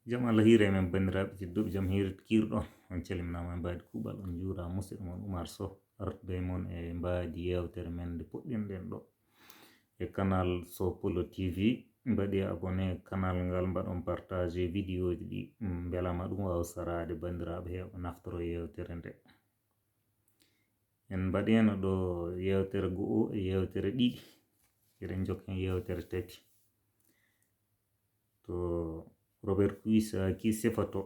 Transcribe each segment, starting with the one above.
Jam Allah hiire men bandiraɓe tedduɓe jam hiire kirɗon on calminama e mbadi kuuɓal on juura musidɗo mon Oumar Sow artude mon e mbadi yewtere men nde puɗɗinɗen ɗo e canal Sow Polo TV mbaɗi abonné canal ngal mbaɗon partage vidéo ji ɗi beelama ɗum wawa sarade bandiraɓe heeɓa naftoro yewtere nde en mbaɗino ɗo yewtere go'o e yewtere ɗiɗi eɗen jokken yewtere tati to Robert Kiyosaki sifato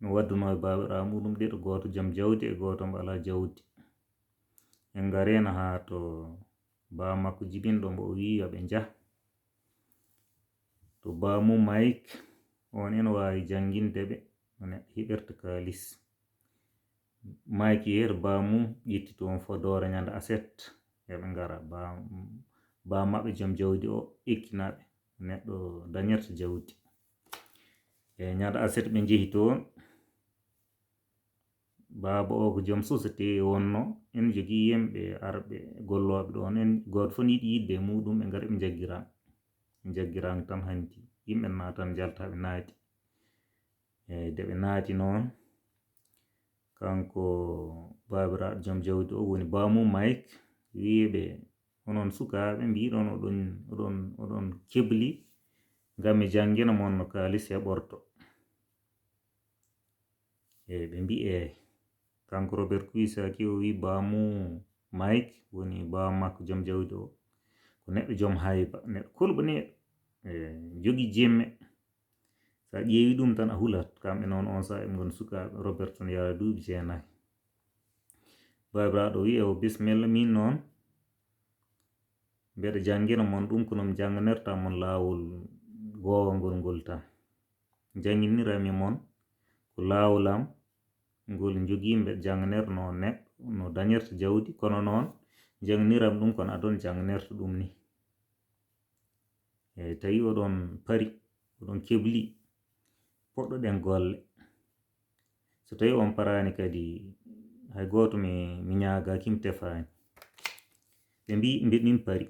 no wadduno e babiraɗo muɗum ɗiɗo goto jaam jawdi e goto mbo ala jawdi en garena ha to bamakko jibinɗo mbo o wi yoɓe jah to bamum Mike on ene wawi janguindeɓe no neɗɗo heɓirta kalis Mike yeeto bamum ƴetti toon Fodora ñande aset yoɓe gara bamaɓe jaam jawdi o ekkinaɓe neɗɗo dañirta jawdi e ñande aset ɓe jeehi toon baba o ko joom société wonno en jogui yimɓe arɓe golloɓe ɗon en goto fof yiiɗi yidde e muɗum ɓe gaari ɓe jagguirama tan hanti yimɓe natan jalta ɓe naati eyyi deɓe naati noon kanko babiraɗo jaam jawdi o woni bamum Mike wiɓe onon sukaɓe mbiɗon oɗon kebli ngam mi janguina mon no kalis heɓorto eyyi ɓe mbi eyyi kanko Robert Kiyosaki o wi bamum Mike woni baba makko jaam jawdi o ko neɗɗo joom hayba neɗɗo kolɓaneɗo jogui jemme sa ƴeewi ɗum tan a hulat kamɓe noon on saaha ɓe goni sukaɓe Robert ne yara duuɓi 9 babiraɗo o wi o bisimilla min noon mbeɗa janguina mon ɗum kono mi janganirta mon lawol gowangol ngol tan janginirami mon ko lawolam ngol jogui mbeɗa janganirno neɗɗo no dañirta jawdi kono noon janganiram ɗum kono adon janganirta ɗum ni eyyi tawi oɗon paari oɗon kebli poɗɗoɗen golle so tawi on parani kadi hay goto mi ñagaki mi tefani ɓe mbi min paari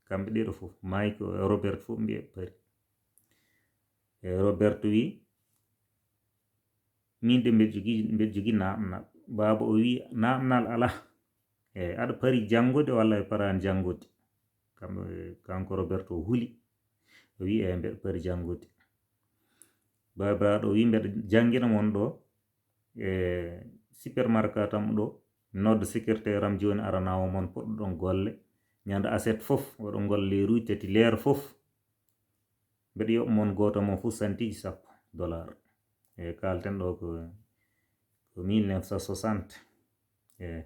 kamɓe ɗiɗo foof Mike e Robert foof mbi paari e Robert wi min de mbeɗa jogui namdal baba o wi namdal ala eyyi aɗa paari janggude walla a parani janggude kanko Robert o huuli o wi eyyi mbeɗa paari janggude babiraɗo o wi mbeɗa janguina mon ɗo e supermarché am ɗo nodda secrétaire am joni ara nawa mon poɗɗoɗon golle ñande aset foof oɗon golla leeruji tati leer foof mbeɗa yoɓa mon goto mon foof centiji $10 eyyi kalten ɗo ko 1960 eyyi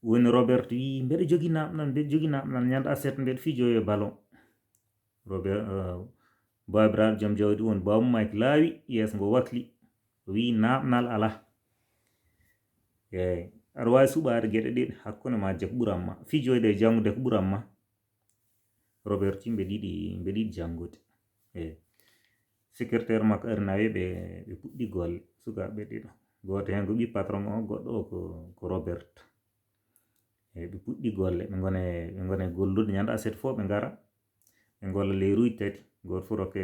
woni Robert wi mbeɗa jogui namdal ñande aset mbeɗa fijoyo e ballon Robert babiraɗo jaam jawdi woni bamum Mike laawi yeeso ngo wakli o wi namdal ala eyyi aɗa wawi suɓade gueɗe ɗiɗi hakkude ma ko ɓuuranma fijoyde e janggude ko ɓuuranma Robert wi mbeɗa yiɗi janggude eyyi secrétaire makko ari nawi ɓe puɗɗi golle sukaɓe ɗiɗo goto hen ko ɓi patron o goɗɗo o ko Robert eyyi ɓe puɗɗi golle ɓe gone gollude ñande aset fof ɓe gara ɓe golla leeruji tati goto fof rokke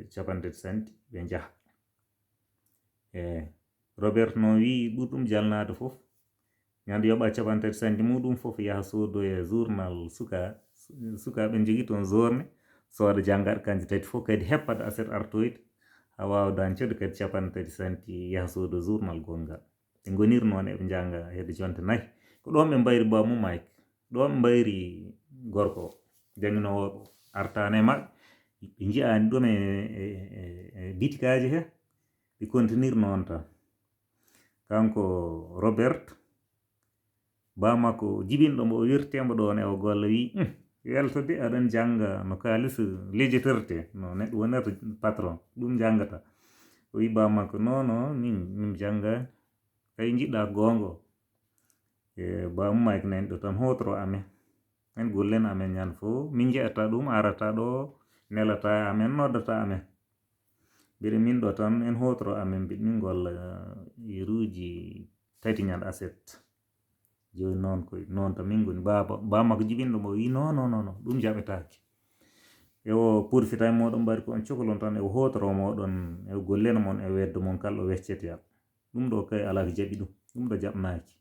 50 cents ɓe jaaha eyyi Robert noon wi ɓurɗum jalnade foof ñande yoɓa 50 cents muɗum foof yaha sodoya journal sukaɓe jogui toon journée sooda janggaɗe kanje tati fof kadi heppade aset artoyde ha wawa dañcode kadi 50 cents yaha sodo journal gongal ɓe goniri noon eɓe janga hedde jonte 4 ko ɗon ɓe mbayri bamum Mike ɗon ɓe mbayri gorko o janguinowo artani e mabɓe ɓe jii'ani ɗum e bitikaji he ɓe continue noon tan kanko Robert bamakko jibinɗo mo o wirtemo ɗon e o golla wi weltode aɗon janga no kalis lijitirte no neɗɗo wonirta patron ɗum jangata o wi bamakko non min janggani tawi jiɗɗa gonga e bamum Mike nani ɗo tan hotoro amen en gollen amen ñande fo min jeeyata ɗum arata ɗo nelata amen noddata amen mbiɗa min ɗo tan en hotoro amen mbiɗa min golla yeruji tati ñande aset joni noon koye noon tan min goni bamakko jibinɗo mo wi non ɗum jaɓetake o purfita e moɗon mbaɗi ko on cohlon tan e hotoro moɗon e golleno mon e weddo mon kalɗo wecceteyal ɗum ɗo kay alaa ko jaɓi ɗum ɗo jaɓnaaki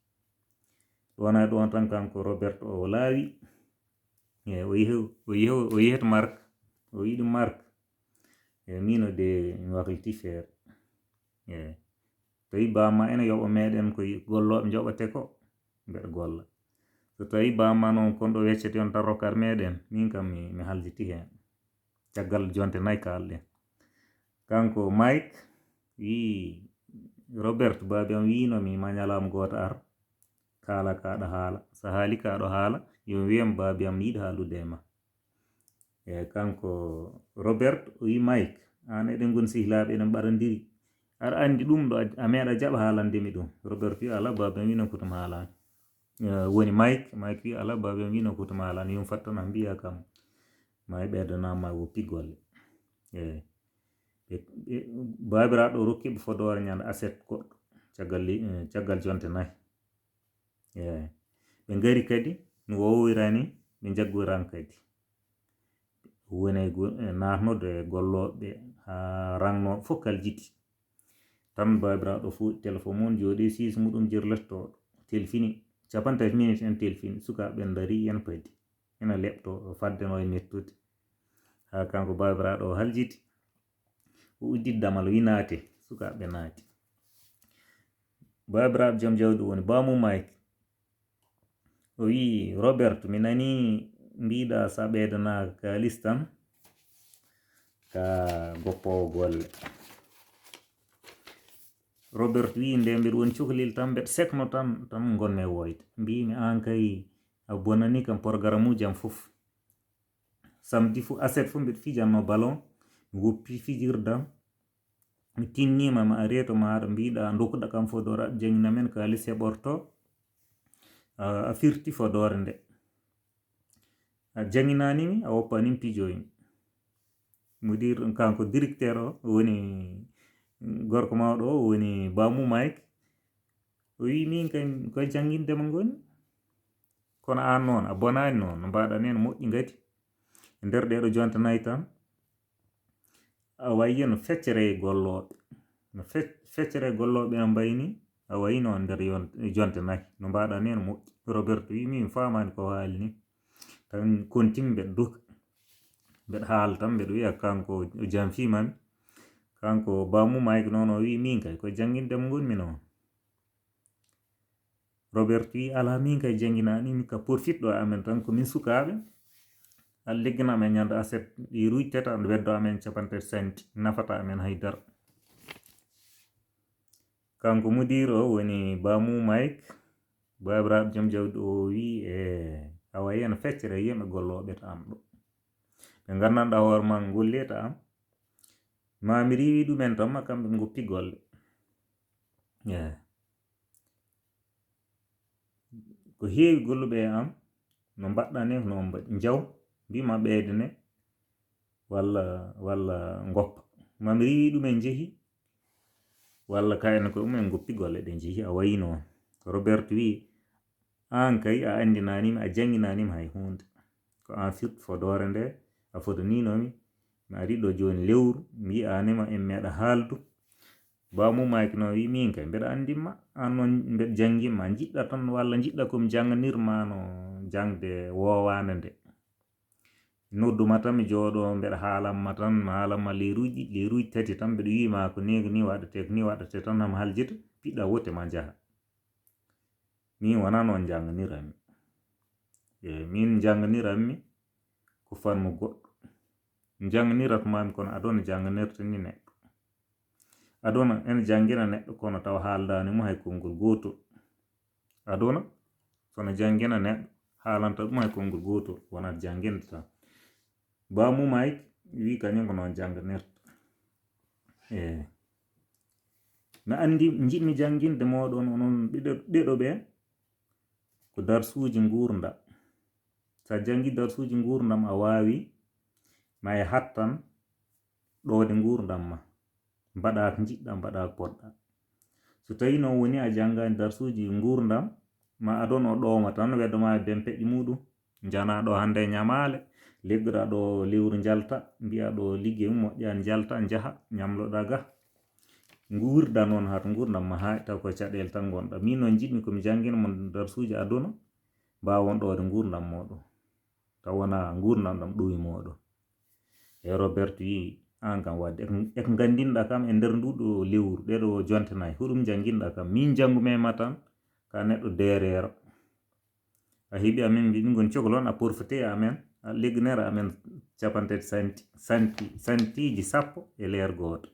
wona ɗon tan kanko Robert o laawi e o yehet Mark o yiɗi Mark e mino de mi wakliti feere e tawi bamma ene yoɓa meɗen ko golloɓe joɓate ko mbeɗa golla so tawi bamma noon kon ɗo weccete on tan rokkar meɗen min kam mi haljiti hen caggal jonte nayi kalɗen kanko Mike wi Robert baabi am winomi ma ñalam goto ar kala kaɗo haala so haali kaɗo haala yo wiyam baabi am yiɗi haalude ma e kanko Robert o wi Mike an eɗen goni sehilaɓe eɗen ɓarodiri aɗa andi ɗum ɗo a meeɗa jaɓa haalandemi ɗum Robert wi ala baabi am wino kotum haalani woni Mike wi ala baabi am wino kotum haalani yum fattan am mbiya kam ma e ɓeydanama woppi golle babiraɗo rokkiɓe fodore ñande aset goɗɗo caggal jonte nayi ɓe ngari kadi no wowirani ɓe jaggoran kadi woni natnode golloɓe ha rangnoɓe fof kal jiti tan babiraɗo fu téléphone mum jooɗi siis muɗum jirlottoɗo telfini 50 minutes en telfini sukaɓe dari en padi ena leɓto faddeno e mettude ha kanko babiraɗo o haljiti o uddit damal wi naate sukaɓe naati babiraɗo joom jawdi woni bamum Mike o wi Robert mi nani mbiɗa sa ɓeydanaka kalis tan ka goppowo golle Robert wi nde mbiɗa woni cukalel tan mbeɗa sekno tan gonmi e woyde mbimi an kay a bonani kam programme uji am fof samedi fu aset fu mbeɗa fijanno ballon mi woppi fijirdam mi tinnima ma ari to maɗa mbiɗa dokkuɗa kam fodore aɗa jangina men kalis heɓorto a firti fodore nde a janginanimi a woppanimi pijoyimi mudir kanko directeur o woni gorko mawɗo o woni bamu Mike o wi min kay koye jangindema goni kono an noon a bonani noon no mbaɗa ni no moƴƴi gati e nder ɗeɗo jonte nayi tan a wayi no feccere golloɓe no feccere golloɓe no mbayni a wayi noon nder jonte nayi no mbaɗa ni no moƴƴi Robert wi min famani ko haali ni tan continue mbeɗa duka mbeɗa haala tan mbeɗa wiya kanko o janfimami kanko bamu Mike noon o wi min kay koye jangindema gonmi noon Robert wi ala min kay janginanimi ka porfitɗo amen tan komin sukaɓe Allah ligganam e ñande aset ɗi rujtata ɗo weddo amen 50 nafata amen haydara kanko mudir o woni bamu Mike babiraɓe joom jawdi o wi a wayi eno feccere yimɓe golloɓe to am ɗo ɓe gandanɗa hoore ma golleta am ma mi riwi ɗumen tan ma kamɓe ɓe goppi golle ko heewi golluɓe e am no mbaɗɗa ni no mbaɗi jaw mbima ɓeydane walla goppa mami riwi ɗumen jeehi walla kayne ko ɗumen goppi golle ɗe jeehi a wayi noon Robert wi an kay a andinanimi a janginanimi hay hunde ko an firti fodore nde a fodaninomi mi ari ɗo joni lewru mi yi'anima en meeɗa haaldu bamu Mike no wi min kay mbeɗa andinma an noon mbeɗa janginma jiɗɗa tan walla jiɗɗa komi janganirma no jangde wowande nde nodduma tan mi jooɗo mbeɗa haalanma tan mi haalanma leruji tati tan mbeɗa wima ko ni waɗate ko ni waɗate tan hami haljita piɗɗa wote ma jaaha min wona noon janganiranmi min janganiranmi ko fanmu goɗɗo janganiratmami kono adona janganirta ni neɗɗo adona ene jangina neɗɗo kono taw haaldanimo hay konngol gotol adona sono jangina neɗɗo haalanta ɗum hay konngol gotol wonata janginde tan bamu Mike wi kañum ko noon janganirta mi andi jiɗmi janginde moɗon onon ɗeɗo ɓe ko darsuji gurdam sa jangi darsuji gurdam a wawi ma e hattan ɗode gurdam ma mbaɗa ko jiɗɗa mbaɗa ko poɗɗa so tawi noon woni a janggani darsuji gurdam ma adon o ɗowma tan weddoma e bempeƴƴi muɗum jana ɗo hande ñamale leggoɗa ɗo lewru jalta mbiya ɗo liggey moƴƴani jalta jaha ñamloɗa ga gurda noon hat gurdam ma ha taw ko caɗele tan gonɗa min noon jiɗmi komi jangguina mo darsuji aduna mbawon ɗode gurdam moɗon taw wona gurdam ɗam ɗowi moɗon e Robert wi an kam wadde eko gandinɗa kam e nder nduɗo lewru ɗeɗo jonte nayyi hoɗum janguinɗa kam min jangumema tan ka neɗɗo derero a heeɓi amen mbiɗi goni cohlon a porfete amen a legginere amen capantati santiji 10 e leer goto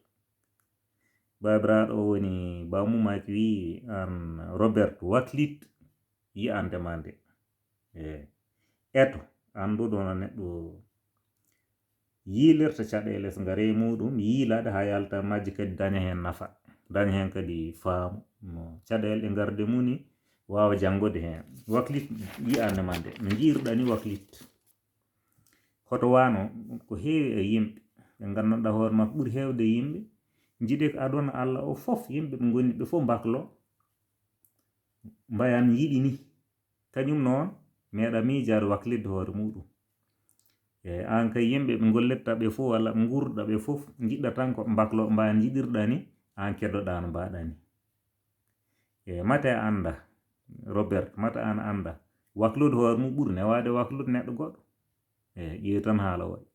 babiraɗo o woni bamumaki wi an Robert waklit yi andema nde eto an ɗo ɗono neɗɗo yilirta caɗele so gare muɗum yiilade ha yalta majji kadi daña hen nafa daña hen kadi faamu no caɗele ɗe garde muni wawa janggode hen waklit yi andema nde no jiiruɗa ni waklit hoto wano ko heewi e yimɓe ɓe gandanɗa hoore makko ɓuuri hewde yimɓe jiide ko aduna Allah o foof yimɓe ɓe gonni ɓe foof mbaklo mbayan yiɗi ni kañum noon meeɗa miijade waklidde hoore muɗum an kay yimɓe ɓe gollirta ɓe fof walla ɓe gurduɗa ɓe fof jiɗɗa tan ko mbaklo mbayan jiɗirɗa ni an keddoɗa no mbaɗa ni mate anda Robert mata an anda waklude hoore mum ɓuuri newade waklude neɗɗo goɗɗo ƴeewi tan haala waɗi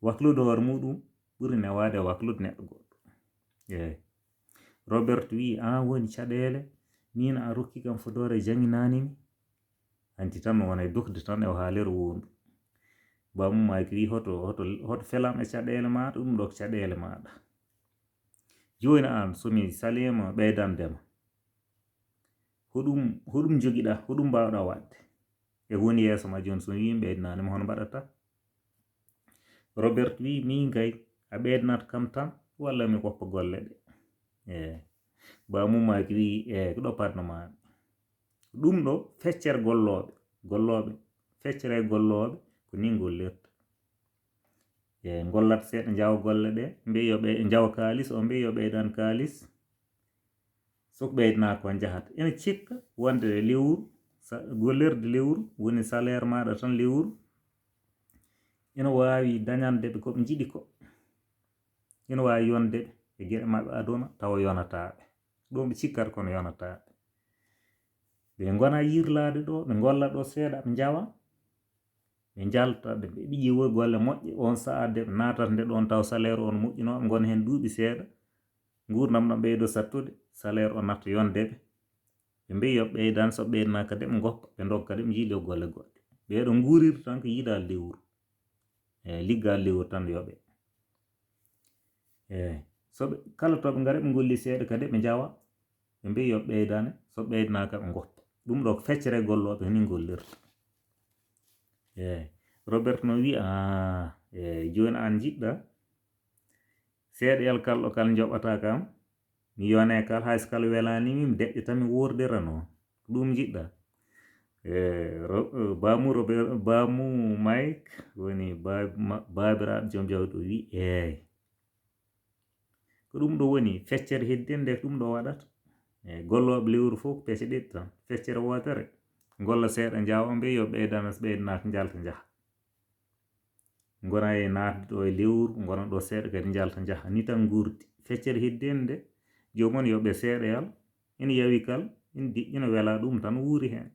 waklude hoore muɗum ɓuuri newade waklude neɗɗo goɗɗo Robert wi an woni caɗele min a rokki kam fodore janginanimi hanti tan wona e dokde tan e haalere wondu bamumaki wi hoto felam e caɗele maɗa ɗum ɗo ko caɗele maɗa joni an somi salima ɓeydandema hoɗum joguiɗa hoɗum mbawɗa wadde e woni yeeso ma joni somi wimi ɓeydananima hono mbaɗata Robert wi min kay a ɓeydnata kam tan walla mi woppa golle ɗe bamumaki wi ko ɗo parnoma ɗum ɗo feccere golloɓe feccere golloɓe ko ni gollirta gollat seeɗa jawa golle ɗe mbi yo ɓe jawa kalis o mbi yo ɓeydan kalis soko ɓeydana ko jahata ene cikka wonde lewru gollirde lewru woni salaire maɗa tan lewru ina wawi dañandeɓe koɓe jiiɗi ko ina wawi yondeɓe e gueɗe mabɓe aduna tawa yonataɓe ɗum ɓe cikkata kono yonataɓe ɓe gona yirlade ɗo ɓe golla ɗo seeɗa ɓe jawa ɓe jalta ɓe ƴiiwo golle moƴƴe on saat de ɓe natata nde ɗon taw salaire on moƴƴuno gona hen duuɓi seeɗa gurdam ɗam ɓeydo sattude salaire o natta yondeɓe ɓe mbi yo ɓeydan so ɓeydana kadi ɓe goppa ɓe dogga kadi ɓe jiilo golle goɗɗe ɓeɗo guurirta tan ko yiiɗa lewru liggal lewru tan yoɓe soɓe kala toɓe gaari ɓe golli seeɗa kadi ɓe jawa ɓe mbi yo ɓeydane so ɓeydana ka ɓe goppa ɗum ɗo ko feccere golloɓe ni gollirta Robert no wi joni an jiɗɗa seeɗa kal ɗo kal joɓata kam mi yone kal hayso kala welanimi mi deƴƴa tan mi wurdira noon ɗum jiɗɗa bamu Mike woni babiraɗo joom jawdi o wi ko ɗum ɗo woni feccere heddinde ko ɗum ɗo waɗata golloɓe lewru fof ko peese ɗiɗi tan feccere wotere golla seeɗa jawa mbi yo ɓeydana so ɓeydanaka jalta jaaha gona e natde ɗo e lewru gona ɗo seeɗa kadi jalta jaaha ni tan gurdi feccere heddinde jomum yoɓe seeɗayal ina yawi kal ina diƴƴina wela ɗum tan wuuri hen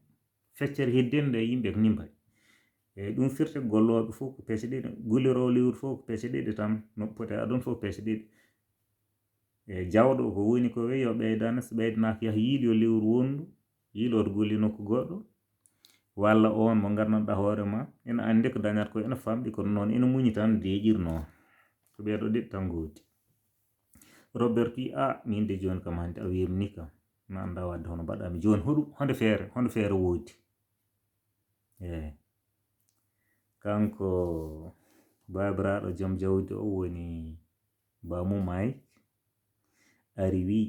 feccere heddinde yimɓe ko nimbay ɗum firti golloɓe fof ko peese ɗiɗi gollirowo lewru fof ko peese ɗiɗi tan no poti aduna fof peese ɗiɗi jawɗo ko woni ko wi yo ɓeydane so ɓeydanaka yaha yiilo lewru wondu yiiloto golli nokku goɗɗo walla on mo gandanɗa hoore ma ina andi ko dañata ko ina famɗi kono noon ina muñi tan deeƴirno ko ɓeeɗo ɗiɗi tan gooti Robert wi min de joni kam hande a wirni kam mi anda wadde hono mbaɗami joni honde feere woodi kanko babiraɗo joom jawdi o woni bamu Mike ari wi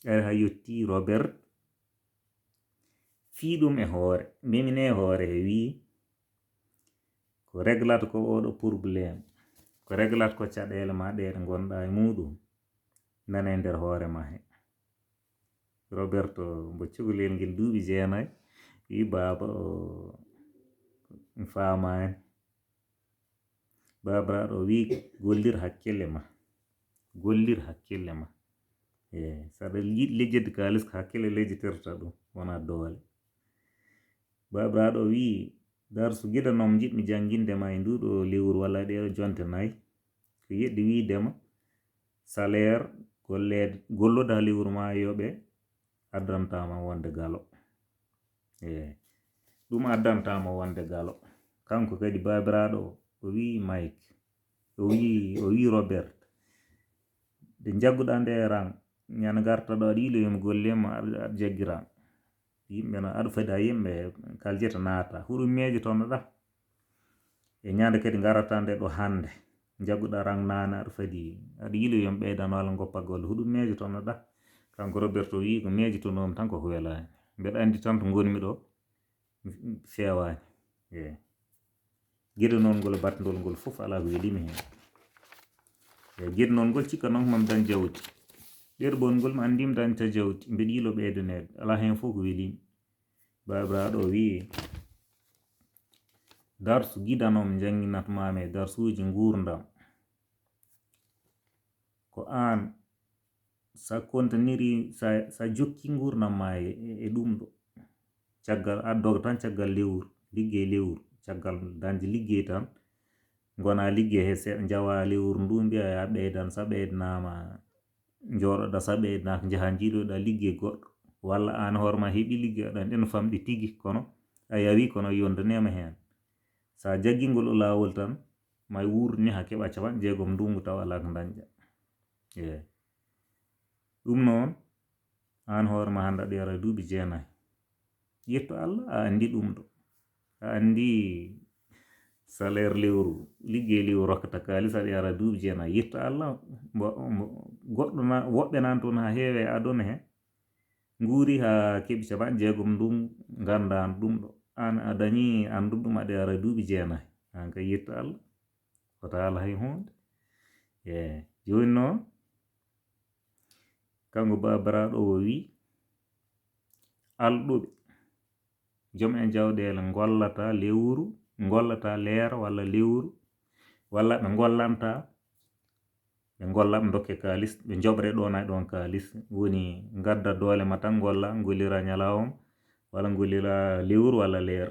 ari ha yetti Robert fiiɗum e hoore mimine hoore wi ko réglata ko oɗo probléme ko réglata ko caɗele ma ɗe ɗe gonɗa e muɗum nane nder hoore ma he Roberto mbo cukalel ngel duuɓi 9 wi baaba o famani babiraɗo wi gollir hakkille ma saɗa yiɗi lejjede kalis ko hakkille lejjitirta ɗum wona doole. Babiraɗo wi darsu giɗanom jiɗmi janngindema e nduɗo lewru walla ɗeɗo jonte 4 ko yeɗɗi widema salaire golluɗo ha lewru ma yoɓe addantama wonde galo ɗum addantama wonde galo. Kanko kadi babiraɗo o wi Mike o wi Robert de jagguɗa nde rang ñana gartaɗo aɗa yiiloyimo gollema aɗa jaggi rang yimɓe no aɗa fadi ha yimɓe kaljeta naata huɗum meejotonoɗa e ñande kadi garata nde ɗo hande jagguɗa rang nane aɗa fadi aɗa yiiloyimo ɓeydano walla goppa golle huɗum meejotonoɗa. Kanko Robert o wi ko meejotonomi tan koko welani mbeɗa andi tan to gonmi ɗo fewani gueɗenol ngol batndol ngol foof ala ko welimi hen gueɗenol ngol cikka noon mami dañ jawdi ɗerɓol ngol mi andimi dañta jawdi mbeɗa yiilo ɓeydanede ala hen fof ko welimi. Babiraɗo wi darsu giɗanom jangginatmami e darsuji gurdam ko an sa kontaniri sa jokki gurdam ma e ɗum ɗo caggal addoga tan caggal lewru liggey lewru caggal dañde liggey tan gona liggey he seeɗa jawa lewru ndu mbiya ya ɓeydan sa ɓeydanama jooɗoɗa sa ɓeydanaka jaaha jiiloɗa liggey goɗɗo walla an hoorema heeɓi liggey aɗa andi no famɗi tigui kono a yawi kono yondanema hen sa jaggingol o lawol tan ma wurni ha keeɓa 60 ndungu taw ala ko dañƴa ɗum noon an hoorema hande aɗa yara duuɓi 9 yetto Allah a andi ɗum ɗo a andi salaire lewru liggey lewru rokkata kalis aɗa yara duuɓi 9 yetto Allah goɗɗo woɓɓe nan toon ha heewe aduna he nguuri ha keeɓi 60 ndungu gandano ɗum ɗo an a dañi andu ɗum aɗa yara duuɓi 9 an kay yetto Allah wota haala hay hunde joni noon kanko babiraɗo o wi alɗuɓe joom en jawɗele gollata lewru gollata leera walla lewru walla ɓe gollanta ɓe golla ɓe dokke kalis ɓe joɓre ɗona ɗon kalis woni gadda doole ma tan golla gollira ñalawma walla gollira lewru walla leer.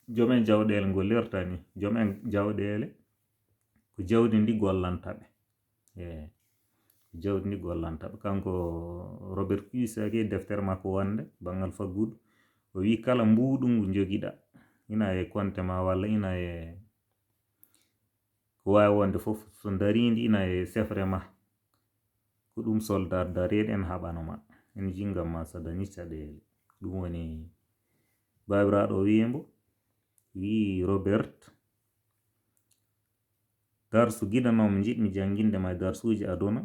Joom en jawɗele gollirta ni joom en jawɗele ko jawdi ndi gollantaɓe jawdi ndi gollantaɓe. Kanko Robert Kiyosaki deftere makko wonde banggal faggudu o wi kala mbuɗu ngu jogiɗa ina e konte ma walla ina e ko wawi wonde foof so daridi ina e sefre ma ko ɗum soldat dareɗo en haɓanoma en jingam ma so dañi caɗele. ɗum woni babiraɗo o wimbo wi Robert darsu giɗanom jiɗmi janginde ma darsuji aduna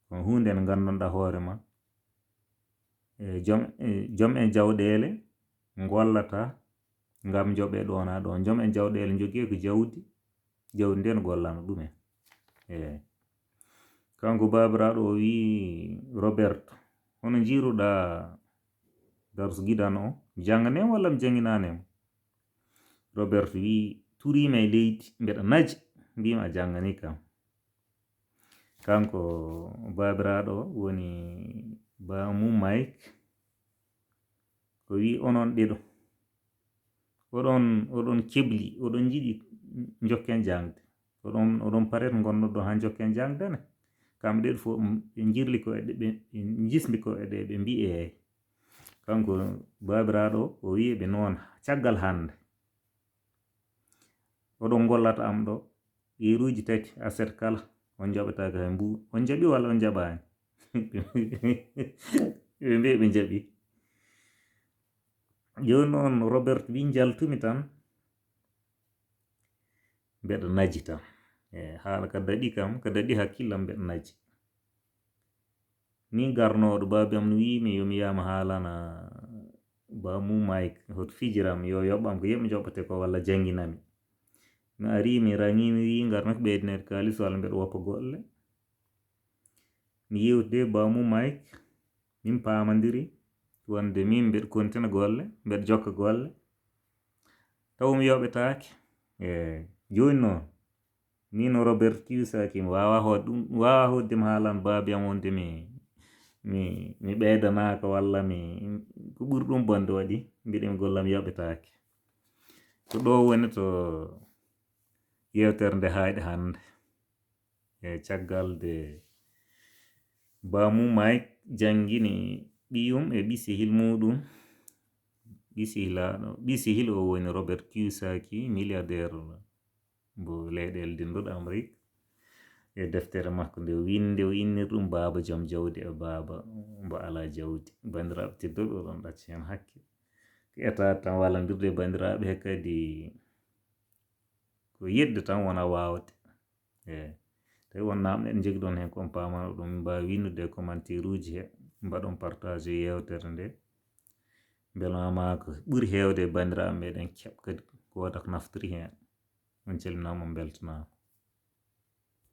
ko hunde nde gandanɗa hoorema joom en jawɗele gollata ngam joɓe ɗona ɗon joom en jawɗele jogui ko jawdi nden gollano ɗumen kanko babiraɗo o wi Robert hono jiiruɗa darsu giɗan o janganema walla mi janginanema. Robert wi turima e leydi mbeɗa naji mbima a jangani kam. Kanko babiraɗo woni bamum Mike o wi onon ɗeɗo oɗon kebli oɗon jiɗi jokken jangde oɗon paret gonnoɗo ha jokken jangdene kamɓe ɗeɗo fo ɓe jirli ko ɓe jismi ko ɓe mbi eyyi. Kanko babiraɗo o wi ɓe noon caggal hande oɗon gollata am ɗo yeruji 3 aset kala on jaɓatake hay mbu on jaɓi walla on jaɓani ɓe mbi ɓe jaɓi. joni noon Robert wi jaltumi tan mbeɗa naji tan haala ka daɗi kam ka daɗi hakkillam mbeɗa naji min garnoɗo babam no wimi yomi yama haalana bamum Mike hoto fijiram yo yoɓam ko yeɓmi joɓate ko walla janginami mi ari mi rangi mi wi garmi ko ɓeydinede kalis walla mbeɗa woppa golle mi yewtide bamum Mike min pamadiri wonde min mbeɗa kontina golle mbeɗa jokka golle taw mi yoɓetake joni noon min Robert Kiyosaki mi wawa hoddema haalano baabi am wonde mi ɓeydanaka walla ko ɓuri ɗum bonde waɗi mbiɗemi gollam yoɓetake. ko ɗo woni to yewtere nde haaɗi hannde caggal de bamum Mike jangini ɓiyum e ɓisihil muɗum. ɓisihil o woni Robert Kiyosaki milliardaire mbo leyɗele dinduɗo Amérique. e deftere makko nde o innir ɗum Baaba Joom Jawdi e Baaba mbo ala jawdi. bandiraɓe tedduɓe oɗon ɗacci hen hakke ko etade tan wallodirde e bandiraɓe he kadi ko yidde tan wona wawde. tawi won namɗe ɗe jogui ɗon hen kon pamano ɗum mbawi winnude e commentaire uji he mbaɗon partage yewtere nde beelama ko ɓuuri hewde e bandiraɓe meɗen keeɓ kadi ko waɗa ko naftiri hen. on calminama on beltanama.